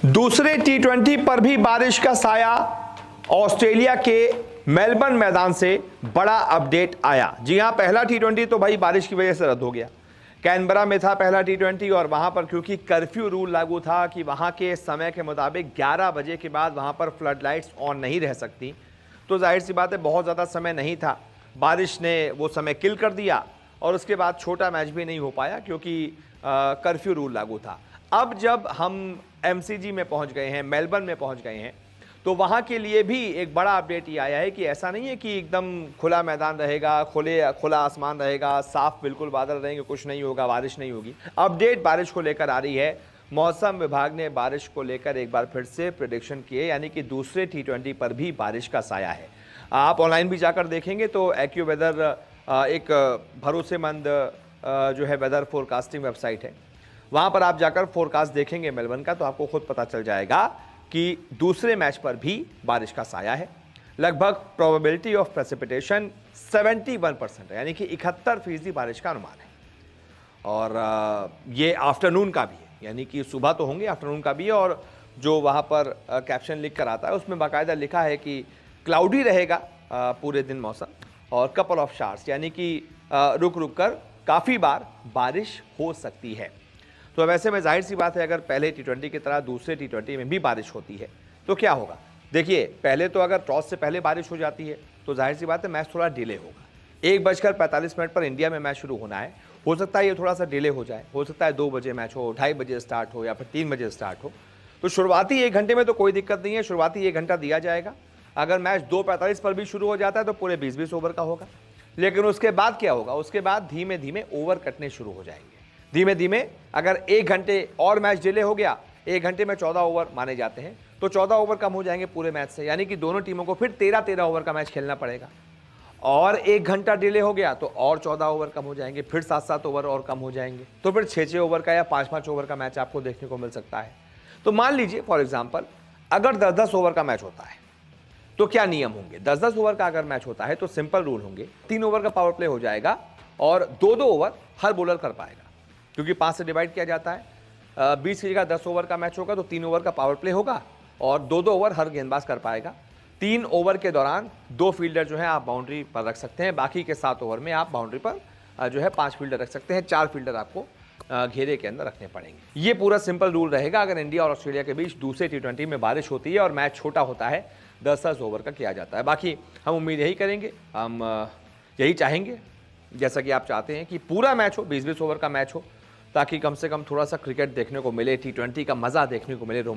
दूसरे टी20 पर भी बारिश का साया। ऑस्ट्रेलिया के मेलबर्न मैदान से बड़ा अपडेट आया। जी हां, पहला टी20 तो भाई बारिश की वजह से रद्द हो गया। कैनबरा में था पहला टी20 और वहां पर क्योंकि कर्फ्यू रूल लागू था कि वहां के समय के मुताबिक 11 बजे के बाद वहां पर फ्लड लाइट्स ऑन नहीं रह सकती, तो जाहिर सी बात है बहुत ज़्यादा समय नहीं था। बारिश ने वो समय किल कर दिया और उसके बाद छोटा मैच भी नहीं हो पाया क्योंकि कर्फ्यू रूल लागू था। अब जब हम एमसीजी में पहुंच गए हैं, मेलबर्न में पहुंच गए हैं, तो वहां के लिए भी एक बड़ा अपडेट ये आया है कि ऐसा नहीं है कि एकदम खुला मैदान रहेगा, खुला आसमान रहेगा, साफ बिल्कुल बादल रहेंगे, कुछ नहीं होगा, बारिश नहीं होगी। अपडेट बारिश को लेकर आ रही है। मौसम विभाग ने बारिश को लेकर एक बार फिर से प्रेडिक्शन किए, यानी कि दूसरे टी20 पर भी बारिश का साया है। आप ऑनलाइन भी जाकर देखेंगे तो एक्यूवेदर एक भरोसेमंद जो है वेदर फोरकास्टिंग वेबसाइट है, वहां पर आप जाकर फोरकास्ट देखेंगे मेलबर्न का, तो आपको खुद पता चल जाएगा कि दूसरे मैच पर भी बारिश का साया है। लगभग प्रोबेबिलिटी ऑफ प्रेसिपिटेशन 71% है, यानी कि 71% बारिश का अनुमान है। और ये आफ्टरनून का भी है, यानी कि सुबह तो होंगे, आफ्टरनून का भी है। और जो वहाँ पर कैप्शन लिख कर आता है उसमें बाकायदा लिखा है कि क्लाउडी रहेगा पूरे दिन मौसम और कपल ऑफ शावर्स, यानी कि रुक रुक कर काफ़ी बार बारिश हो सकती है। तो वैसे में जाहिर सी बात है, अगर पहले टी20 की तरह दूसरे टी20 में भी बारिश होती है तो क्या होगा। देखिए, पहले तो अगर टॉस से पहले बारिश हो जाती है तो जाहिर सी बात है मैच थोड़ा डिले होगा। 1:45 पर इंडिया में मैच शुरू होना है, हो सकता है ये थोड़ा सा डिले हो जाए, हो सकता है 2 बजे मैच हो, 2:30 बजे स्टार्ट हो या फिर 3 बजे स्टार्ट हो। तो शुरुआती 1 घंटे में तो कोई दिक्कत नहीं है, शुरुआती 1 घंटा दिया जाएगा। अगर मैच 2:45 पर भी शुरू हो जाता है तो पूरे 20-20 ओवर का होगा। लेकिन उसके बाद क्या होगा, उसके बाद धीमे धीमे ओवर कटने शुरू हो जाएंगे। धीमे धीमे अगर 1 घंटे और मैच डिले हो गया, 1 घंटे में 14 ओवर माने जाते हैं, तो 14 ओवर कम हो जाएंगे पूरे मैच से, यानी कि दोनों टीमों को फिर 13-13 ओवर का मैच खेलना पड़ेगा। और 1 घंटा डिले हो गया तो और 14 ओवर कम हो जाएंगे, फिर 7-7 ओवर और कम हो जाएंगे, तो फिर 6-6 ओवर का या 5-5 ओवर का मैच आपको देखने को मिल सकता है। तो मान लीजिए फॉर एग्जाम्पल अगर 10-10 ओवर का मैच होता है तो क्या नियम होंगे। 10-10 ओवर का अगर मैच होता है तो सिंपल रूल होंगे, 3 ओवर का पावर प्ले हो जाएगा और 2-2 ओवर हर बॉलर कर पाएगा, क्योंकि 5 से डिवाइड किया जाता है। 20 की जगह 10 ओवर का मैच होगा तो 3 ओवर का पावर प्ले होगा और 2-2 ओवर हर गेंदबाज कर पाएगा। 3 ओवर के दौरान 2 फील्डर जो है आप बाउंड्री पर रख सकते हैं, बाकी के 7 ओवर में आप बाउंड्री पर जो है 5 फील्डर रख सकते हैं, 4 फील्डर आपको घेरे के अंदर रखने पड़ेंगे। ये पूरा सिंपल रूल रहेगा अगर इंडिया और ऑस्ट्रेलिया के बीच दूसरे टी20 में बारिश होती है और मैच छोटा होता है, 10-10 ओवर का किया जाता है। बाकी हम उम्मीद यही करेंगे, हम यही चाहेंगे जैसा कि आप चाहते हैं कि पूरा मैच हो, 20-20 ओवर का मैच हो, ताकि कम से कम थोड़ा सा क्रिकेट देखने को मिले, टी20 का मज़ा देखने को मिले, रोमांच